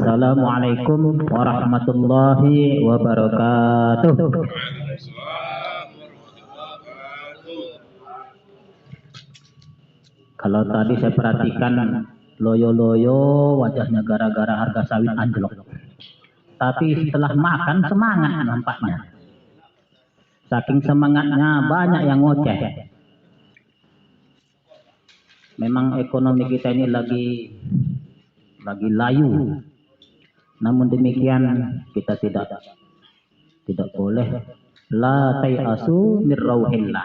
Assalamualaikum warahmatullahi wabarakatuh. Kalau tadi saya perhatikan loyo-loyo wajahnya gara-gara harga sawit anjlok. Tapi setelah makan semangat nampaknya. Saking semangatnya banyak yang ngoceh. Memang ekonomi kita ini lagi layu. Namun demikian kita tidak boleh la tayasu mir rauhillah.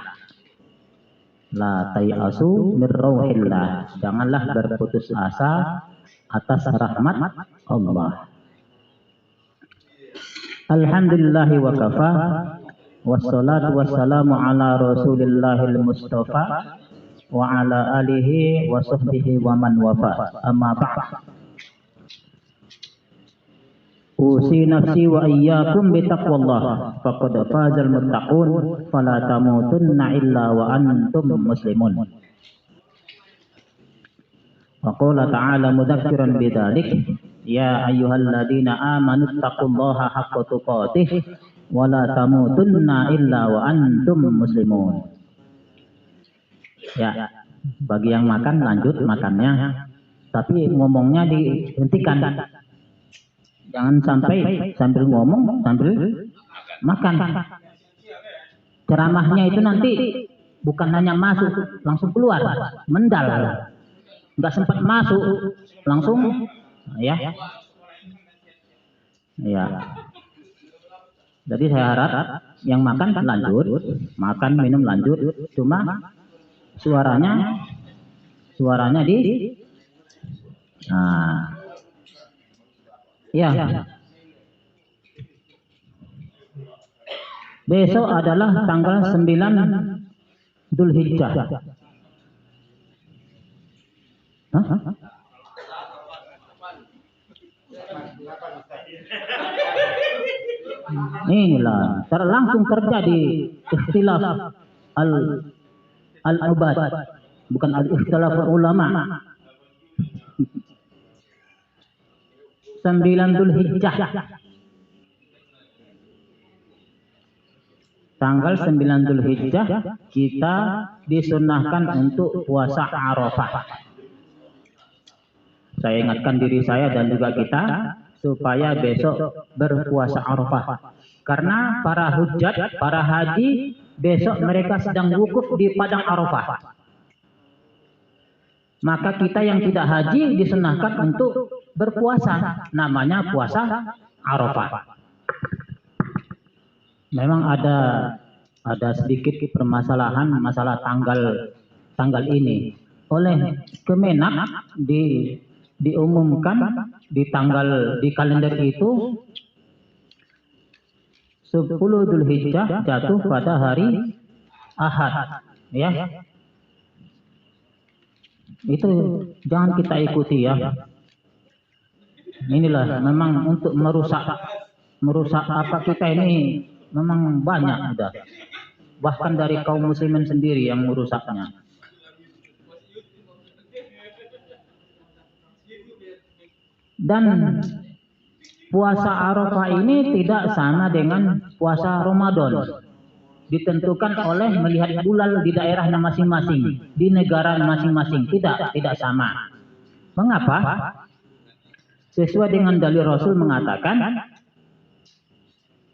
La tayasu mir rauhillah. Janganlah berputus asa atas rahmat Allah. Alhamdulillah wa kafa wassalatu wassalamu ala rasulillahil mustafa wa ala alihi wa sahbihi wa man wafa. Amma ba'd. Usi nafsi wa iyyakum bi taqwallah faqad fazal muttaqun fala tamutunna illa wa antum muslimun. Wa qala ta'ala mudzakiran bidzalik ya ayyuhalladzina amanu taqullaha haqqa tuqatih wa la tamutunna illa wa antum muslimun. Ya, bagi yang makan lanjut makannya, tapi ngomongnya dihentikan. Jangan sampai sambil ngomong sambil makan. Ceramahnya itu nanti bukan hanya masuk langsung keluar, mendal. Enggak sempat masuk langsung ya. Jadi saya harap yang makan lanjut, makan minum lanjut, cuma suaranya di ya. Besok adalah tanggal 9 Dzulhijjah. Inilah langsung terjadi ikhtilaf al-ubad, bukan al-ikhtilaf ulama. 9 Dzulhijjah. Tanggal 9 Dzulhijjah kita disunahkan untuk puasa Arafah. Saya ingatkan diri saya dan juga kita supaya besok berpuasa Arafah. Karena para hujjat, para haji besok mereka sedang wukuf di padang Arafah. Maka kita yang tidak haji disunahkan untuk berpuasa, namanya puasa Arafah. Memang ada sedikit permasalahan masalah tanggal ini. Oleh Kemenak diumumkan di kalender itu 10 Dzulhijjah jatuh pada hari Ahad, ya. Itu jangan kita ikuti ya. Inilah memang untuk merusak apa kita ini memang banyak sudah. Bahkan dari kaum muslimin sendiri yang merusaknya. Dan puasa Arafah ini tidak sama dengan puasa Ramadan. Ditentukan oleh melihat bulan di daerahnya masing-masing, di negara masing-masing. Tidak sama. Mengapa? Sesuai dengan dalil Rasul mengatakan,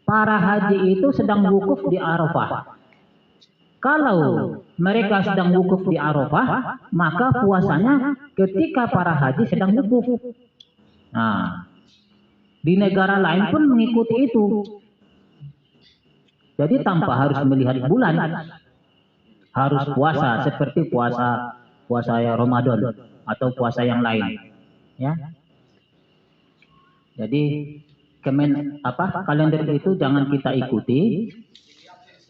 para haji itu sedang wukuf di Arafah. Kalau mereka sedang wukuf di Arafah, maka puasanya ketika para haji sedang wukuf. Nah, di negara lain pun mengikuti itu. Jadi tanpa harus melihat bulan, harus puasa seperti puasa Ramadan atau puasa yang lain, ya. Jadi kalender itu jangan kita ikuti.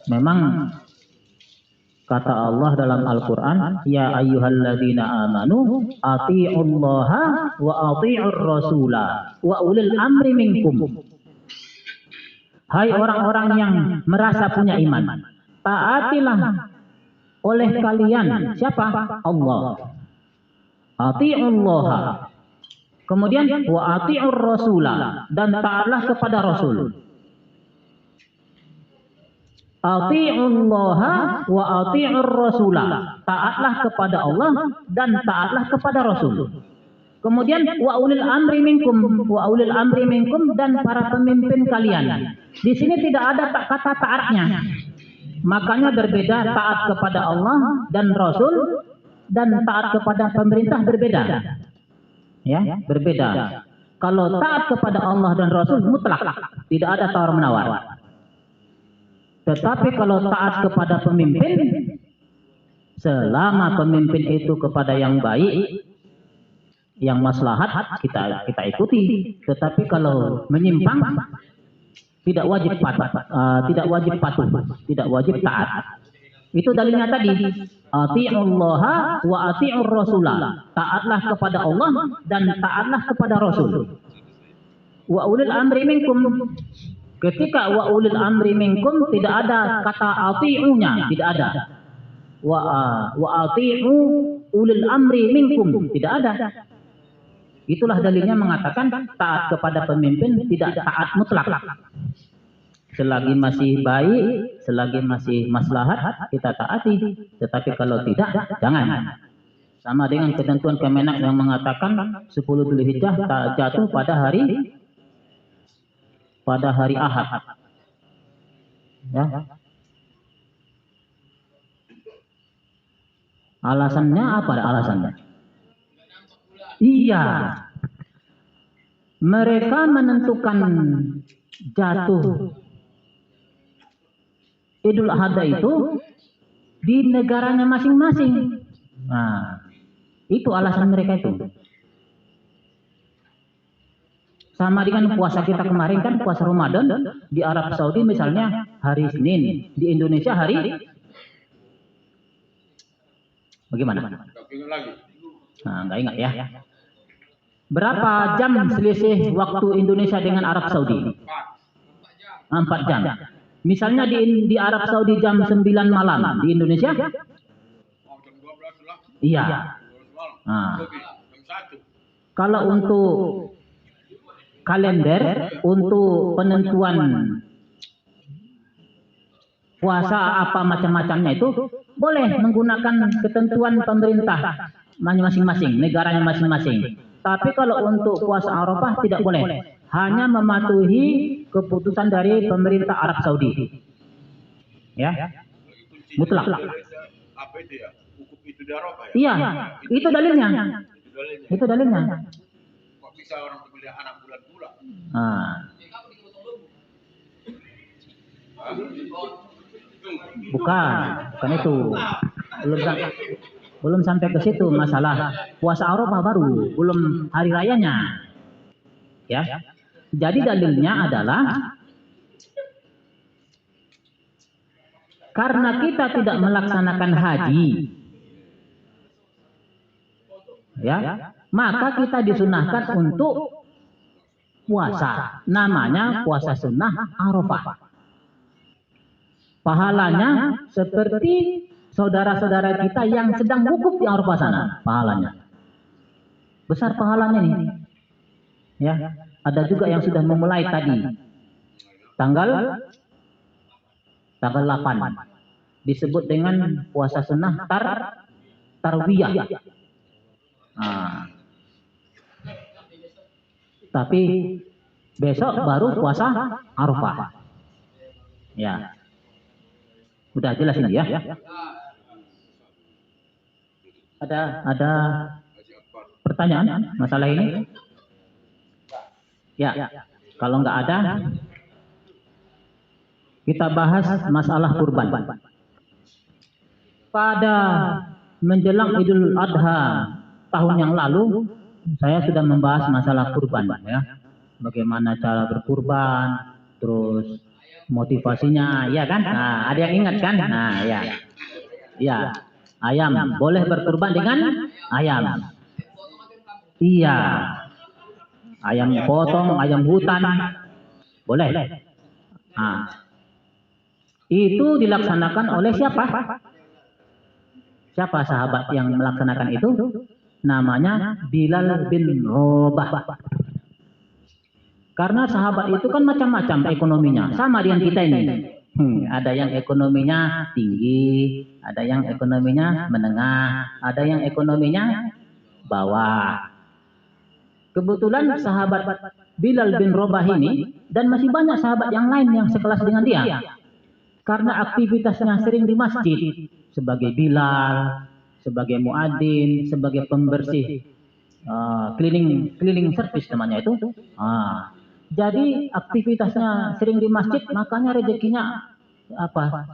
Memang kata Allah dalam Al-Quran, ya ayyuhalladzina amanu ati'ullaha wa ati'ur rasula wa ulil amri minkum. Hai orang-orang yang merasa punya iman, taatilah oleh kalian siapa? Allah. Ati'ullaha Kemudian wa ati'ur rasula, dan taatlah kepada Rasul. Ati'ullaha wa ati'ur rasula, taatlah kepada Allah dan taatlah kepada Rasul. Kemudian wa ulil amri minkum, wa ulil amri minkum, dan para pemimpin kalian. Di sini tidak ada kata taatnya. Makanya berbeda, taat kepada Allah dan Rasul dan taat kepada pemerintah berbeda. Ya, berbeda. Kalau taat kepada Allah dan Rasul mutlak, tidak ada tawar menawar. Tetapi kalau taat kepada pemimpin, selama pemimpin itu kepada yang baik, yang maslahat, kita ikuti. Tetapi kalau menyimpang, tidak wajib patuh, tidak wajib taat. Itu dalilnya tadi. Ati'ullaha wa ati'ur rasulah. Taatlah kepada Allah dan taatlah kepada Rasul. Wa ulil amri minkum. Ketika wa ulil amri minkum tidak ada kata ati'unya, tidak ada. Wa ati'u ulil amri minkum, tidak ada. Itulah dalilnya mengatakan taat kepada pemimpin tidak taat mutlak. Selagi masih baik, selagi masih maslahat, kita taati. Tetapi kalau tidak, jangan. Sama dengan ketentuan Kemenak yang mengatakan 10 Dzulhijjah jatuh pada hari Ahad. Ya. Alasannya apa? Alasannya? Iya. Mereka menentukan jatuh Idul Adha itu di negaranya masing-masing. Nah, itu alasan mereka itu. Sama dengan puasa kita kemarin kan, puasa Ramadan di Arab Saudi misalnya hari Senin, di Indonesia hari bagaimana? Nah, nggak ingat ya. Berapa jam selisih waktu Indonesia dengan Arab Saudi? 4 jam. Misalnya di Arab Saudi jam 9 malam, di Indonesia? Iya. Nah, kalau untuk kalender, untuk penentuan puasa apa macam-macamnya itu boleh menggunakan ketentuan pemerintah masing-masing, negaranya masing-masing. Tapi kalau untuk puasa Arafah tidak boleh, hanya mematuhi keputusan dari pemerintah Arab Saudi. Ya, mutlak. Apa itu ya? Hukum itu di Arafah ya? Iya, itu dalilnya. Itu dalilnya. Kok bisa orang beli anak bulan-bulan? Bukan itu. Belum sampai ke situ masalah puasa Arafah baru, belum hari rayanya. Ya. Jadi dalilnya adalah karena kita tidak melaksanakan haji, ya, maka kita disunahkan untuk puasa. Namanya puasa sunnah Arafah. Pahalanya seperti saudara-saudara kita yang sedang wukuf di Arafah sana, pahalanya. Besar pahalanya ini. Ya, ada juga yang sudah memulai tadi. Tanggal 8. Disebut dengan puasa sunnah tarwiyah. Nah. Tapi besok baru puasa Arafah. Ya. Udah jelas ini ya. Ada pertanyaan masalah ini? Ya. Kalau nggak ada, kita bahas masalah kurban. Pada menjelang Idul Adha tahun yang lalu, saya sudah membahas masalah kurban, ya. Bagaimana cara berkurban, terus motivasinya, ya kan? Nah, ada yang ingat kan? Nah, ya. Ya, ayam boleh berkurban dengan ayam. Iya. Ayam potong, ayam hutan, boleh. Nah, itu dilaksanakan oleh siapa? Siapa sahabat yang melaksanakan itu? namanya Bilal bin Rabah. Karena sahabat itu kan macam-macam ekonominya, sama dengan kita ini. Ada yang ekonominya tinggi, ada yang ekonominya menengah, ada yang ekonominya bawah. Kebetulan sahabat Bilal bin Rabah ini dan masih banyak sahabat yang lain yang sekelas dengan dia. Karena aktivitasnya sering di masjid sebagai Bilal, sebagai muadzin, sebagai pembersih, cleaning service namanya itu. Jadi aktivitasnya sering di masjid, makanya rezekinya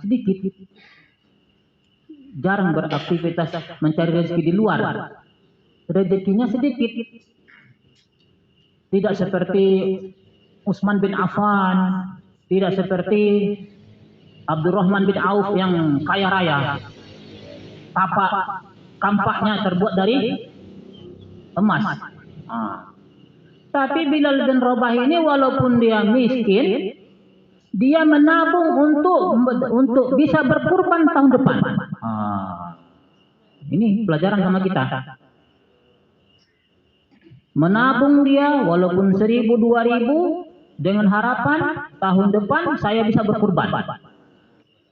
sedikit. Jarang beraktivitas mencari rezeki di luar. Rezekinya sedikit. Tidak seperti Utsman bin Affan, tidak seperti Abdurrahman bin Auf yang kaya raya. Kampaknya terbuat dari emas. Tapi Bilal bin Rabah ini walaupun dia miskin, dia menabung untuk bisa berkurban tahun depan. Ini pelajaran sama kita. Menabung dia walaupun 1.000, 2.000 dengan harapan tahun depan saya bisa berkurban.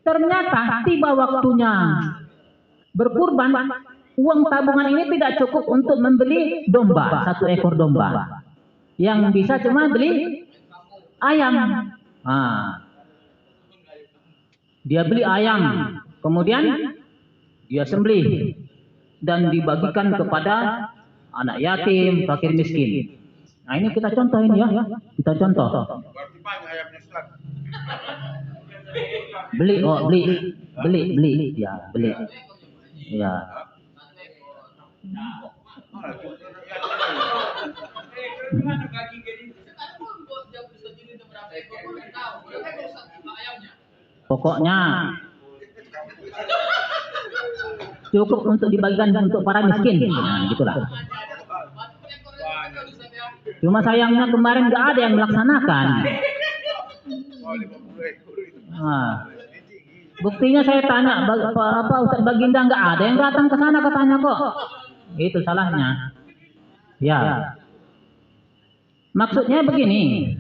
Ternyata tiba waktunya berkurban, uang tabungan ini tidak cukup untuk membeli domba, 1 ekor domba. Yang bisa cuma beli ayam. Dia beli ayam, kemudian dia sembelih dan dibagikan kepada anak yatim, fakir miskin. Nah ini kita contohin ya, kita contoh. Berarti banyak ayamnya, Ustaz. Beli, ya beli, ya. Pokoknya cukup untuk dibagikan untuk para miskin. Nah, gitulah. Cuma sayangnya kemarin nggak ada yang melaksanakan. Buktinya saya tanya, apa Ustaz Baginda nggak ada yang datang ke sana katanya kok. Itu salahnya. Ya. Maksudnya begini.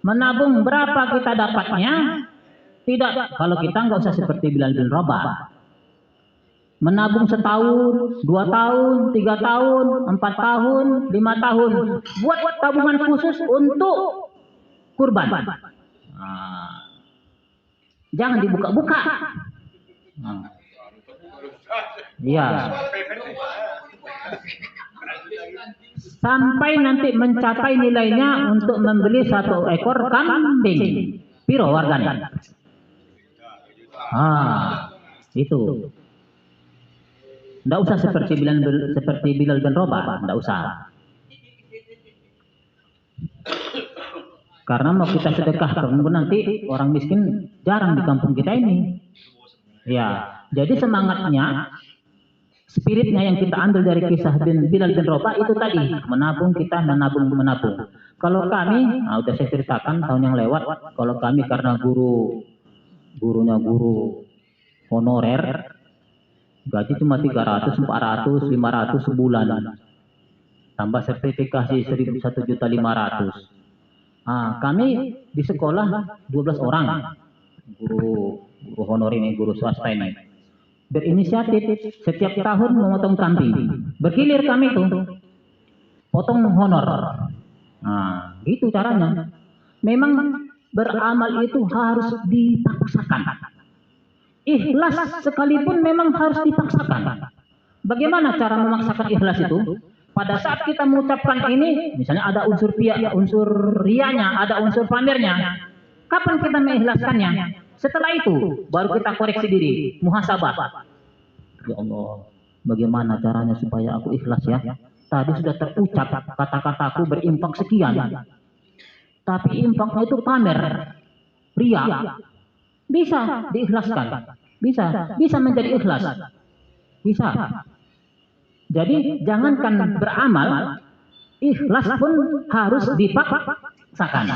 Menabung berapa kita dapatnya? Tidak, kalau kita nggak usah seperti Bilal bin Rabah. Menabung 1 tahun, 2 tahun, 3 tahun, 4 tahun, 5 tahun. Buat tabungan khusus untuk kurban. Jangan dibuka-buka. Iya. Sampai nanti mencapai nilainya untuk membeli 1 ekor kambing. Piro warganya? Itu. Nggak usah seperti Bilal bin Rabah, nggak usah. Karena mau kita sedekahkan nanti orang miskin jarang di kampung kita ini. Ya, jadi semangatnya, spiritnya yang kita ambil dari kisah Bilal bin Rabah itu tadi, menabung. Kalau kami, udah saya ceritakan tahun yang lewat, kalau kami karena gurunya guru honorer, gaji cuma 300, 400, 500 sebulan. Tambah sertifikasi 1.500.000. Kami di sekolah 12 orang. Guru honorer ini, guru swasta ini. Berinisiatif setiap tahun memotong kambing. Bergilir kami tuh. Potong honor. Gitu caranya. Memang beramal itu harus dipaksakan. Ikhlas sekalipun memang harus dipaksakan. Bagaimana cara memaksakan ikhlas itu? Pada saat kita mengucapkan ini, misalnya ada unsur rianya, ada unsur pamernya. Kapan kita mengikhlaskannya? Setelah itu, baru kita koreksi diri, muhasabah. Ya Allah, bagaimana caranya supaya aku ikhlas ya? Tadi sudah terucap kata-kataku berimpak sekian. Tapi impaknya itu pamer, ria. Bisa diikhlaskan, bisa menjadi ikhlas, bisa. Jadi jangankan beramal, ikhlas pun harus dipaksakan.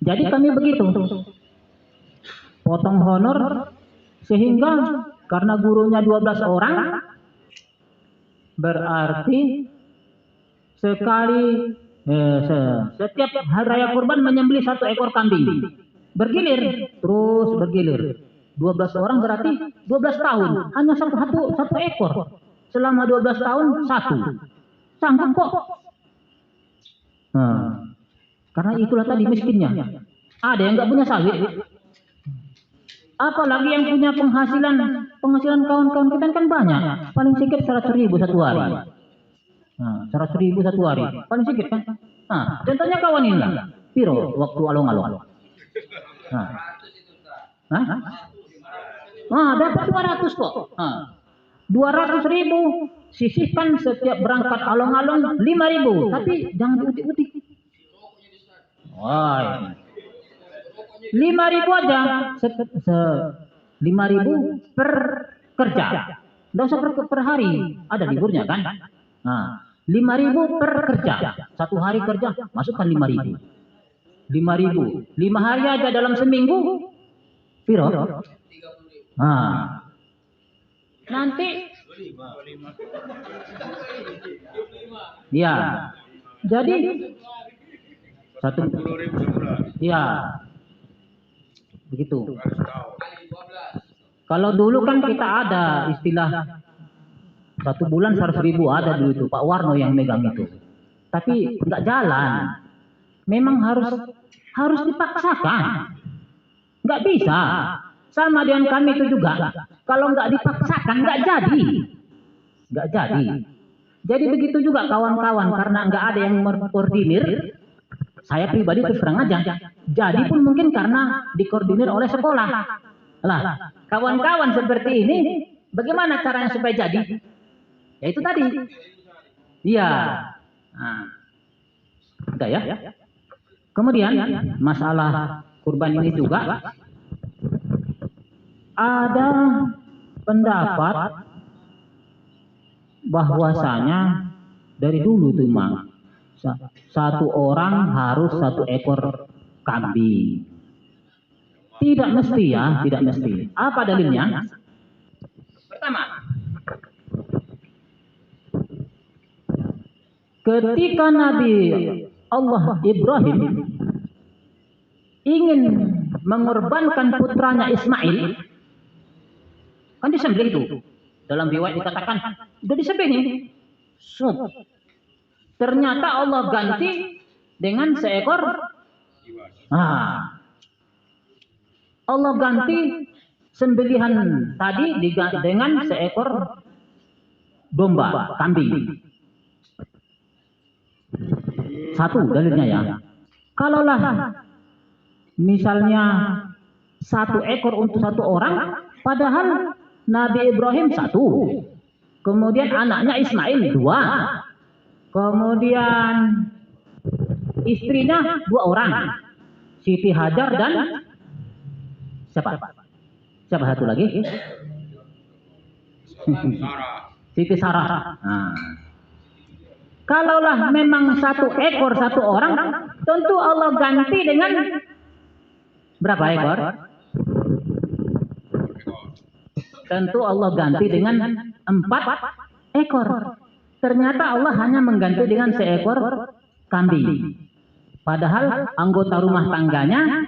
Jadi kami begitu, potong honor Sehingga karena gurunya 12 orang, berarti setiap hari raya kurban menyembelih 1 ekor kambing. Bergilir, terus bergilir. 12 orang berarti 12 tahun. Hanya satu ekor. Selama 12 tahun, 1. Sanggup kok. Nah, karena itulah tadi miskinnya. Ada yang nggak punya sawit. Apalagi yang punya penghasilan kawan-kawan kita kan banyak. Paling sedikit 100.000 satu hari. Nah, 100.000 satu hari. Paling sedikit kan? Nah, contohnya kawan ini lah. Piro waktu along-along. Nah. Dapat 200 kok. 200.000 sisihkan setiap berangkat along-along 5.000. Tapi jangan diutik-utik. Wah. 5.000 aja. 5.000 per kerja. Nggak usah per hari. Ada liburnya kan? Nah, 5.000 per kerja. 1 hari kerja, masukkan 5.000. 5.000. 5 hari aja dalam seminggu. Piro? Nah. Nanti. Ya. Jadi. 10.000 sebulan. Ya. Begitu. Kalau dulu kan kita ada istilah 1 bulan 100.000 ada dulu itu Pak Warno yang megang itu. Tapi nggak jalan. Memang harus dipaksakan. Nggak bisa. Sama dengan kami itu juga. Kalau nggak dipaksakan nggak jadi. Nggak jadi. Jadi begitu juga kawan-kawan karena nggak ada yang mengkoordinir. Saya pribadi terus terang aja. Jadi pun mungkin karena dikoordinir oleh sekolah. Lah, kawan-kawan seperti ini, bagaimana caranya supaya jadi? Ya itu tadi. Iya. Nah, udah ya. Kemudian masalah kurban ini juga ada pendapat bahwasanya dari dulu tuh Mang. 1 orang harus 1 ekor kambing. Tidak mesti ya, tidak mesti. Apa dalilnya? Pertama, ketika Nabi Allah Ibrahim ingin mengorbankan putranya Ismail, kan disembelih itu. Dalam riwayat dikatakan, udah disembelih. Ternyata Allah ganti dengan seekor. Allah ganti sembelihan tadi dengan seekor domba, kambing. 1 dalilnya ya. Kalaulah misalnya 1 ekor untuk 1 orang, padahal Nabi Ibrahim 1, kemudian anaknya Ismail 2. Kemudian istrinya 2 orang, Siti Hajar dan siapa satu lagi? Siti Sarah. Nah. Kalaulah memang 1 ekor 1 orang, tentu Allah ganti dengan berapa ekor? Tentu Allah ganti dengan 4 ekor. Ternyata Allah hanya mengganti dengan seekor kambing. Padahal anggota rumah tangganya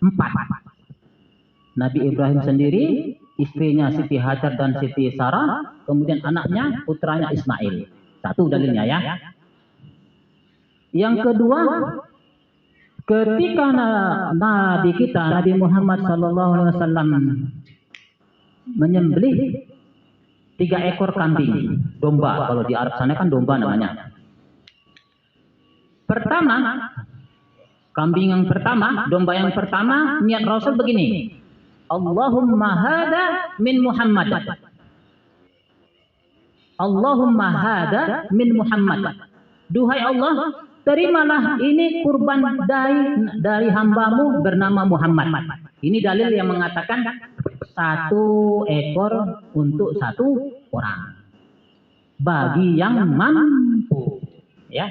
4. Nabi Ibrahim sendiri, istrinya Siti Hajar dan Siti Sarah, kemudian anaknya, putranya Ismail. 1 dalilnya ya. Yang kedua, ketika Nabi kita, Nabi Muhammad SAW menyembelih 3 ekor kambing, domba. Kalau di Arab sana kan domba namanya. Pertama, kambing yang pertama, domba yang pertama, niat Rasul begini. Allahumma hada min Muhammad. Allahumma hada min Muhammad. Duhai Allah, terimalah ini kurban dari hambamu bernama Muhammad. Ini dalil yang mengatakan 1 ekor untuk 1 orang. Bagi yang mampu. Ya,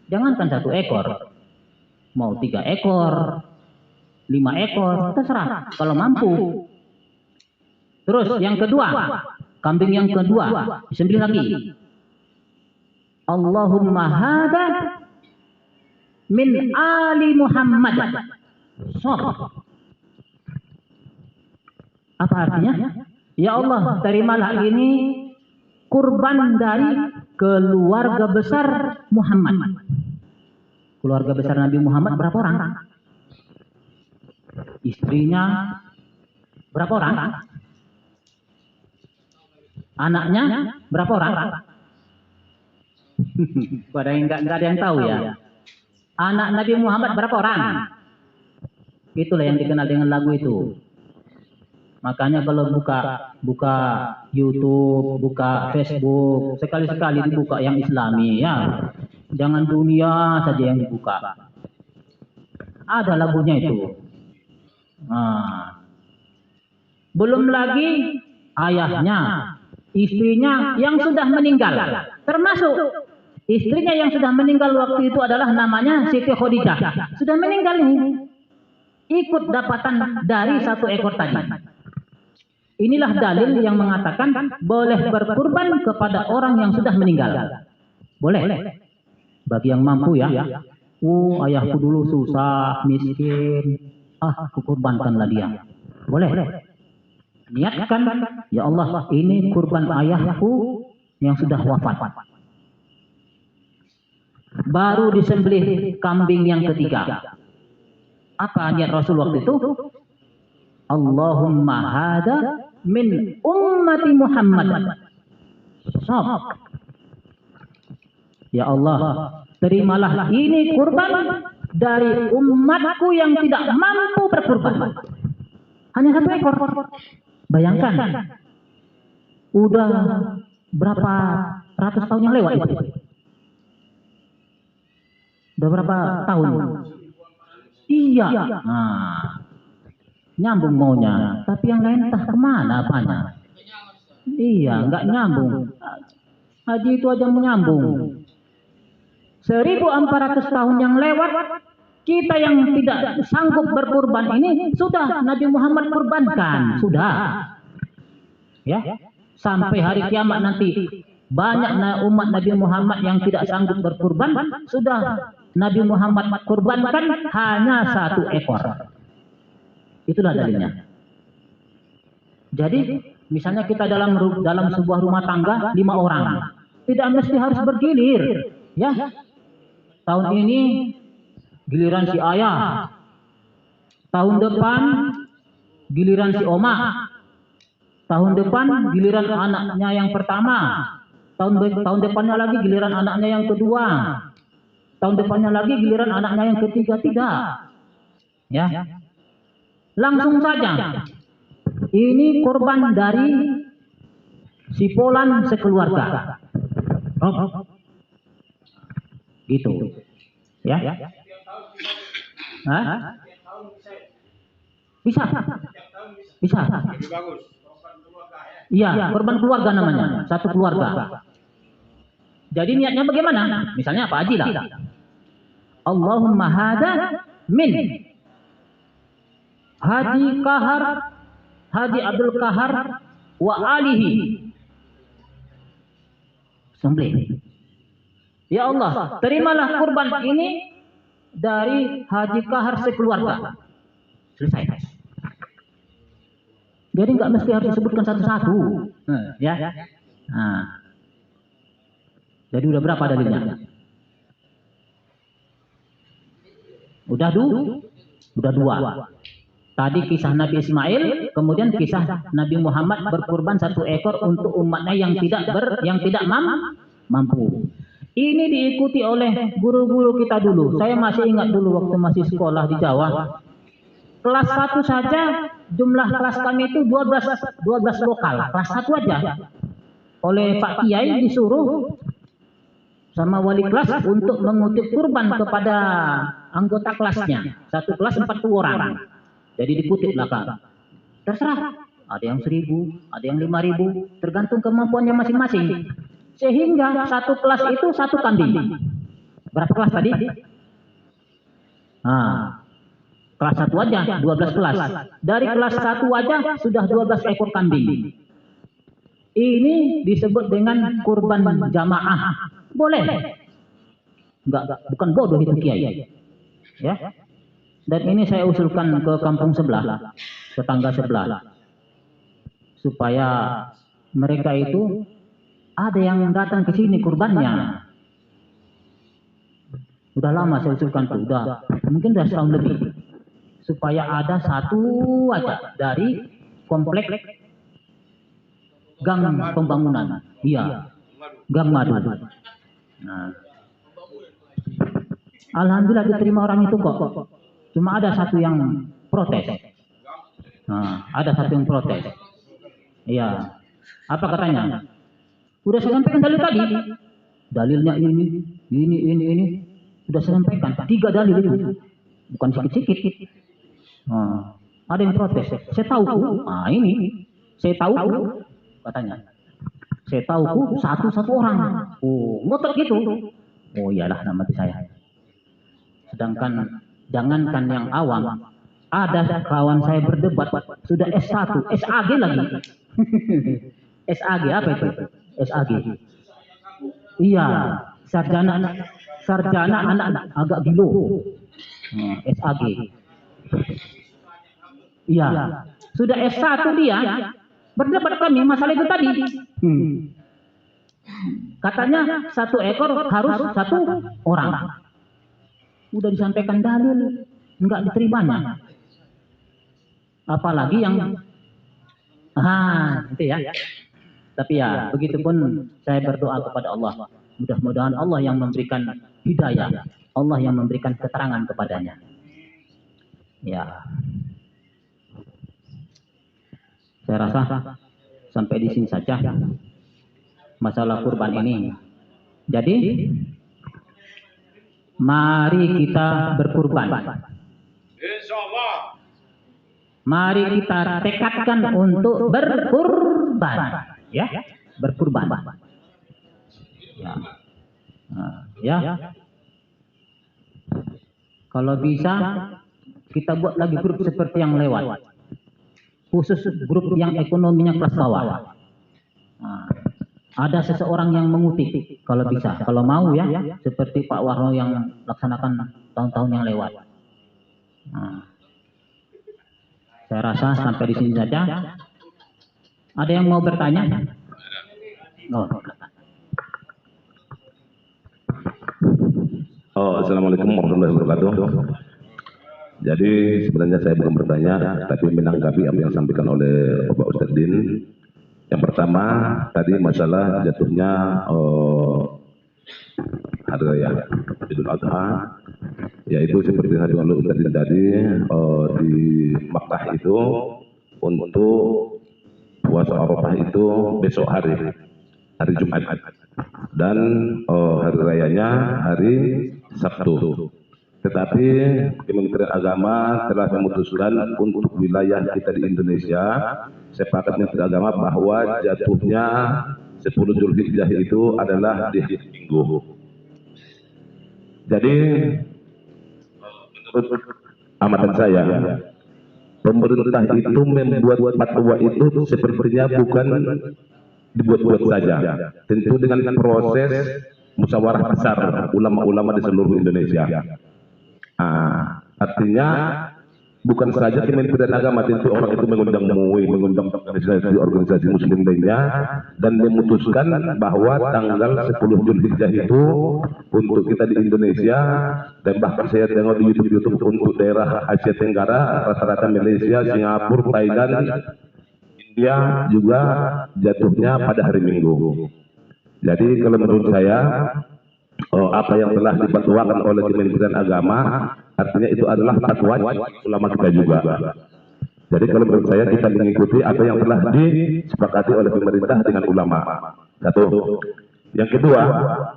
jangankan 1 ekor. Mau 3 ekor, 5 ekor, terserah kalau mampu. Terus yang kedua, kambing yang kedua disembelih lagi. Allahumma hada min ali Muhammad. Apa artinya? Ya Allah, terimalah ini kurban dari keluarga besar Muhammad. Keluarga besar Nabi Muhammad berapa orang? Istrinya berapa orang? Anaknya berapa orang? Pada yang nggak ada yang tahu ya. Anak Nabi Muhammad berapa orang? Itulah yang dikenal dengan lagu itu. Makanya kalau buka YouTube, buka Facebook, sekali-sekali dibuka yang Islami ya. Jangan dunia saja yang dibuka. Ada lagunya itu. Nah. Belum lagi ayahnya, istrinya yang sudah meninggal. Termasuk istrinya yang sudah meninggal waktu itu adalah namanya Siti Khadijah. Sudah meninggal ini. Ikut dapatan dari satu ekor tadi. Inilah dalil yang mengatakan boleh berkurban kepada orang yang sudah meninggal. Boleh. Bagi yang mampu ya. Ayahku dulu susah, miskin. Aku kurbankanlah dia. Boleh. Niatkan, ya Allah, ini kurban ayahku yang sudah wafat. Baru disembelih kambing yang ketiga. Apa niat Rasul waktu itu? Allahumma hada min ummati Muhammad. Ya Allah, terimalah ini kurban dari umatku yang tidak mampu berkurban. Hanya satu ekor. Bayangkan, udah berapa ratus tahun yang lewat itu? Udah berapa tahun? Iya. Nah, nyambung maunya, tapi yang lain entah kemana apanya. Iya, nggak nyambung. Haji itu aja menyambung. 1400 tahun yang lewat, kita yang tidak sanggup berkurban ini sudah Nabi Muhammad kurbankan, sudah. Ya, sampai hari kiamat nanti banyak umat Nabi Muhammad yang tidak sanggup berkurban, sudah Nabi Muhammad kurbankan hanya satu ekor. Itulah dalilnya. Jadi, misalnya kita dalam sebuah rumah tangga 5 orang, tidak mesti harus bergilir, ya. Tahun ini giliran si ayah, tahun depan giliran si oma, tahun depan giliran anaknya yang pertama, tahun depannya lagi giliran anaknya yang kedua, tahun depannya lagi giliran anaknya yang ketiga. Tidak, ya, langsung saja. Ini korban dari si Polan sekeluarga. Gitu. Ya. Hah? Bisa. Iya, korban keluarga namanya, satu keluarga. Jadi niatnya bagaimana? Misalnya Pak Haji lah. Allahumma hada min Haji Kahar, Haji Abdul Kahar wa alihi. Sembelih. Ya Allah, terimalah kurban ini dari Haji Kahar sekeluarga. Selesai. Jadi nggak mesti harus disebutkan satu-satu, ya. Nah. Jadi udah berapa dalilnya? Udah dua. Tadi kisah Nabi Ismail, kemudian kisah Nabi Muhammad berkurban satu ekor untuk umatnya yang tidak mampu. Ini diikuti oleh guru-guru kita dulu. Saya masih ingat dulu waktu masih sekolah di Jawa. Kelas 1 saja, jumlah kelas kami itu 12 lokal. Kelas 1 aja. Oleh Pak Kiai disuruh sama wali kelas untuk mengutip kurban kepada anggota kelasnya. Satu kelas 40 orang. Jadi dikutip belakang. Terserah. Ada yang 1000, ada yang 5000, tergantung kemampuannya masing-masing. Sehingga satu kelas itu satu kambing. Berapa kelas tadi? Nah, Kelas 1 aja 12 kelas. Dari kelas 1 aja sudah 12 ekor kambing. Ini disebut dengan kurban jamaah. Boleh. Enggak, bukan bodoh itu kiai. Ya. Dan ini saya usulkan ke kampung sebelah, tetangga sebelah, supaya mereka itu ada yang datang ke sini kurbannya. Udah lama saya usulkan tuh, mungkin udah setahun lebih, supaya ada satu aja dari komplek gang pembangunan, iya, gang madu. Nah, alhamdulillah diterima orang itu kok. Cuma ada satu yang protes. Nah, ada satu yang protes. Iya. Apa katanya? Udah saya sampaikan dalil tadi. Dalilnya ini. Sudah saya sampaikan. 3 dalil itu. Bukan sikit-sikit. Nah, ada yang protes. Saya tahu. Nah, ini. Saya tahu. Katanya. Saya tahu satu orang. Oh, ngotot gitu. Oh, iyalah nama saya. Sedangkan jangankan yang awam, ada kawan saya berdebat sudah S1, SAG lagi. SAG apa itu? SAG. Iya, sarjana anak agak gilo. SAG. Iya, sudah S1 dia. Berdebat kami masalah itu tadi. Katanya 1 ekor harus 1 orang. Udah disampaikan dalil, enggak diterimanya. Apalagi yang itu ya. Tapi ya, begitupun saya berdoa kepada Allah. Mudah-mudahan Allah yang memberikan hidayah, Allah yang memberikan keterangan kepadanya. Ya. Saya rasa sampai di sini saja masalah kurban ini. Jadi mari kita berkurban. Insyaallah. Mari kita tekadkan untuk berkurban, ya, berkurban. Ya. Nah, ya. Kalau bisa kita buat lagi grup seperti yang lewat. Khusus grup yang ekonominya kelas bawah. Nah, ada seseorang yang mengutip kalau bisa, kalau mau ya, seperti Pak Warno yang laksanakan tahun-tahun yang lewat. Nah, saya rasa sampai di sini saja. Ada yang mau bertanya? Assalamualaikum warahmatullahi wabarakatuh. Jadi sebenarnya saya bukan bertanya, tapi menanggapi apa yang disampaikan oleh Bapak Ustadz Din. Yang pertama tadi masalah jatuhnya hari raya Idul Adha, yaitu seperti yang disampaikan oleh Ustadz Din tadi, di Makkah itu untuk puasa Arafah itu besok hari Jumat, dan hari rayanya hari Sabtu. Tetapi Kementerian Agama telah memutuskan untuk wilayah kita di Indonesia, sepakat Kementerian Agama bahwa jatuhnya 10 Zulhijjah itu adalah di hari Minggu. Jadi menurut amatan saya, pemerintah itu membuat fatwa itu sepertinya bukan dibuat-buat saja. Tentu dengan proses musyawarah besar ulama-ulama di seluruh Indonesia. Artinya bukan saja Kementerian Agama, tentu orang itu mengundang MUI, mengundang organisasi muslim lainnya, dan memutuskan bahwa tanggal 10 Zulhijjah itu untuk kita di Indonesia, dan bahkan saya tengok di YouTube untuk daerah Asia Tenggara, rata-rata Malaysia, Singapura, Thailand, India juga jatuhnya pada hari Minggu. Jadi kalau menurut saya, apa yang telah difatwakan oleh Kementerian Agama, artinya itu adalah fatwa ulama kita juga. Jadi kalau menurut saya kita mengikuti apa yang telah disepakati oleh pemerintah dengan ulama. Satu. Yang kedua,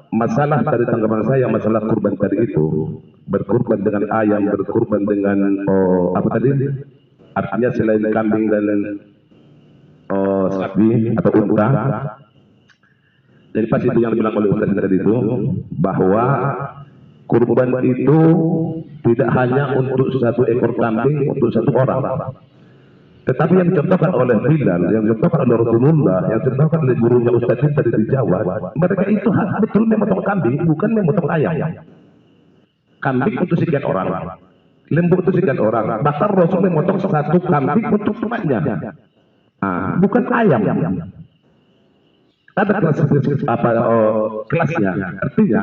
masalah dari tanggapan saya, masalah kurban tadi itu, berkurban dengan ayam, berkurban dengan apa tadi? Artinya selain kambing dan sapi atau unta. Jadi pasti itu yang dibilang oleh Ustaz tadi itu, bahwa kurban itu tidak hanya untuk satu ekor kambing, untuk satu orang. Tetapi yang dicontohkan oleh Bilal, yang dicontohkan oleh Rasulullah, yang dicontohkan oleh gurunya Ustaz tadi di Jawa, mereka itu betul memotong kambing, bukan memotong ayam. Kambing untuk sekian orang, lembu untuk sekian orang. Bahkan Rasul memotong satu kambing untuk umatnya, bukan ayam. Ada kelasnya. Artinya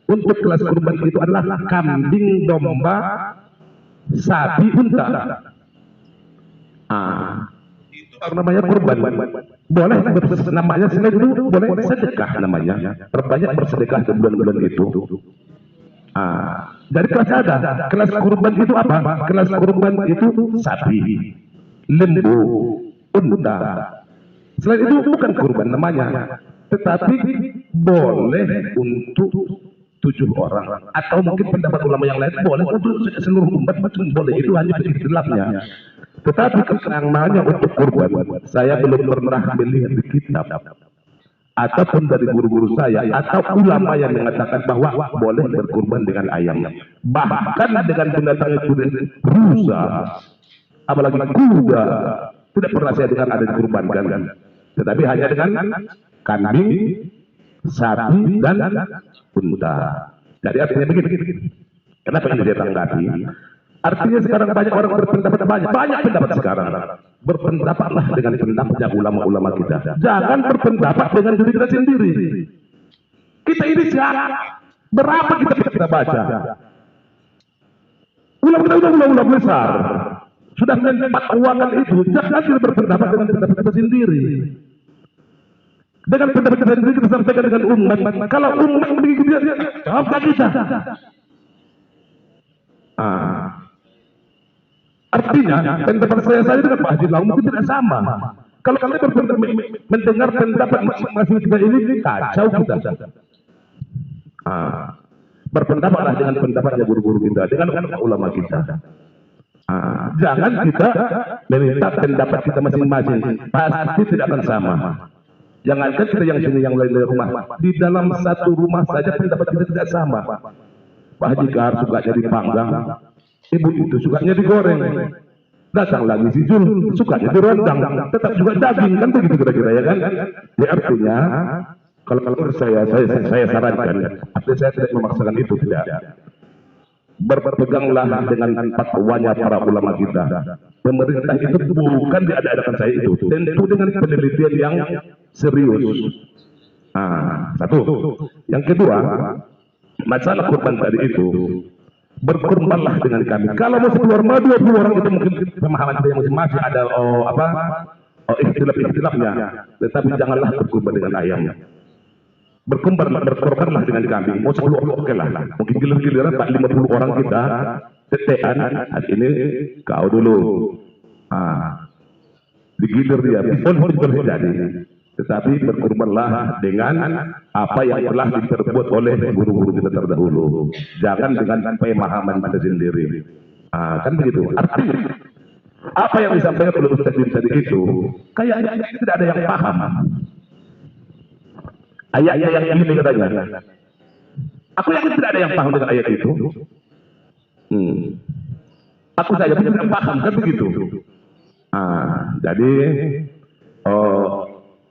untuk kelas kurban itu adalah kambing, domba, sapi, unta. Itu namanya kurban. Boleh namanya selain itu boleh sedekah namanya. Perbanyak bersedekah di bulan-bulan itu. Dari kelas ada. Kelas kurban itu apa? Kelas kurban itu sapi, lembu, unta. Selain itu bukan kurban namanya, tetapi boleh untuk 7 orang, atau mungkin pendapat ulama yang lain boleh untuk seluruh umat, boleh, itu hanya ikhtilafnya. Tetapi keterangannya untuk kurban, saya belum pernah melihat di kitab ataupun dari guru-guru saya atau ulama yang mengatakan bahwa boleh berkurban dengan ayam, bahkan dengan binatang itu rusa, apalagi kuda, tidak pernah saya dengar ada dikurbankan. Tetapi hanya dengan kambing, sapi, dan unta. Jadi artinya begini. Kenapa ini saya tanggapi? Artinya sekarang banyak orang berpendapat, banyak pendapat sekarang. Berpendapatlah dengan pendapatnya ulama-ulama kita. Jangan berpendapat dengan diri kita sendiri. Kita ini siapa? Berapa kita baca? Ulama besar. Sudah menempat uangan itu, jangan kita berpendapat dengan pendapat kita sendiri. Dengan pendapat kita sendiri kita sampaikan dengan umat. Kalau umat begitu dia jawabkan kita. Artinya pendapat saya dengan Pak Haji Lau mungkin tidak sama. Kalau kalian mendengar pendapat masing-masing kita ini kacau kita. Berpendapatlah dengan pendapatnya guru-guru kita, dengan ulama kita. Jangan kita meminta pendapat kita masing-masing, pasti tidak akan sama. Jangankan kita yang sini yang lain dari rumah, di dalam satu rumah saja pendapat kita tidak sama. Pak Haji Kahar sukanya dipanggang, ibu itu sukanya digoreng, datang lagi si Jul sukanya dirondang, tetap juga daging, kan begitu kira-kira ya kan? Ya artinya kalau saya sarankan, artinya saya tidak memaksakan itu, tidak. Berpeganglah dengan fatwanya para ulama kita. Pemerintah itu bukan diada-adakan saya itu, tentu dengan penelitian yang serius. Satu. Yang kedua, masalah kurban tadi itu, berkurbanlah dengan kami. Kalau mau keluar 20 orang itu mungkin pemahaman kita yang masing-masing ada ikhtilaf-ikhtilafnya, tetapi janganlah berkurban dengan ayamnya. Berkorbanlah dengan kambing. Mau 10 orang oke lah. Mungkin giliran 50 orang kita tetean, hari ini kau dulu. Digilir dia, boleh jadi. Tetapi berkorbanlah dengan apa yang telah diperbuat oleh guru-guru kita terdahulu. Jangan dengan pemahaman kita sendiri. Kan begitu. Artinya apa yang disampaikan oleh Ustaz tadi itu kayaknya tidak ada yang paham. Ayatnya yang ini katanya. Aku yakin tidak ada yang paham dengan ayat itu. Aku saja tidak paham, kan begitu. Jadi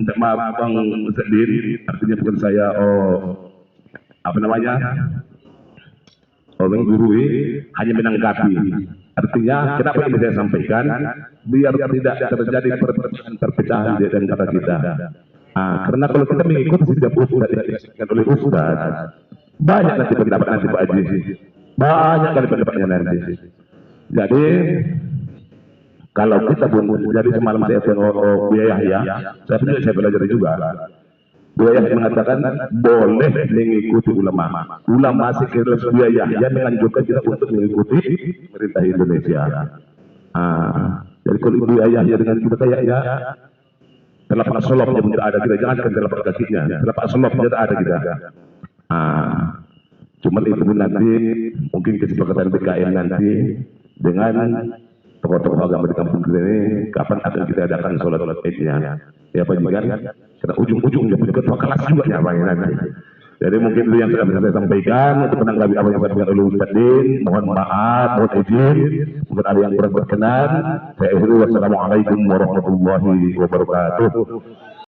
untuk maaf Bang sendiri, artinya bukan saya menggurui, hanya menanggapi. Artinya kenapa ini saya sampaikan, biar tidak terjadi perpecahan di antara kita. Karena kalau kita mengikuti setiap ustaz yang disebutkan oleh ustaz, banyak nanti pendapat nanti Pak Haji, banyak kali pendapatnya nanti. Jadi kalau kita jadi semalam saya tengok Buya Yahya, saya belajar juga. Buya Yahya mengatakan boleh mengikuti ulama. Ulama sekelas Buya Yahya menganjurkan kita untuk mengikuti pemerintah Indonesia. Jadi kalau Buya Yahya dengan kita kayaknya telapak solopnya pun ada kita, jangan telapak kakinya, telapak solopnya ada kita. Cuman itu nanti mungkin kesepakatan BKN nanti dengan tokoh-tokoh agama di kampung kita ini, kapan akan kita adakan sholat Idnya? Ya Pak Jikan, karena ujung-ujungnya punya ketua kelas juga ya Pak nanti. Jadi mungkin itu yang bisa saya sampaikan untuk menanggapi apa yang disampaikan oleh Ustaz Din. Mohon maaf, mohon izin. Mungkin ada yang kurang berkenan. Saya akhiri, wassalamualaikum warahmatullahi wabarakatuh.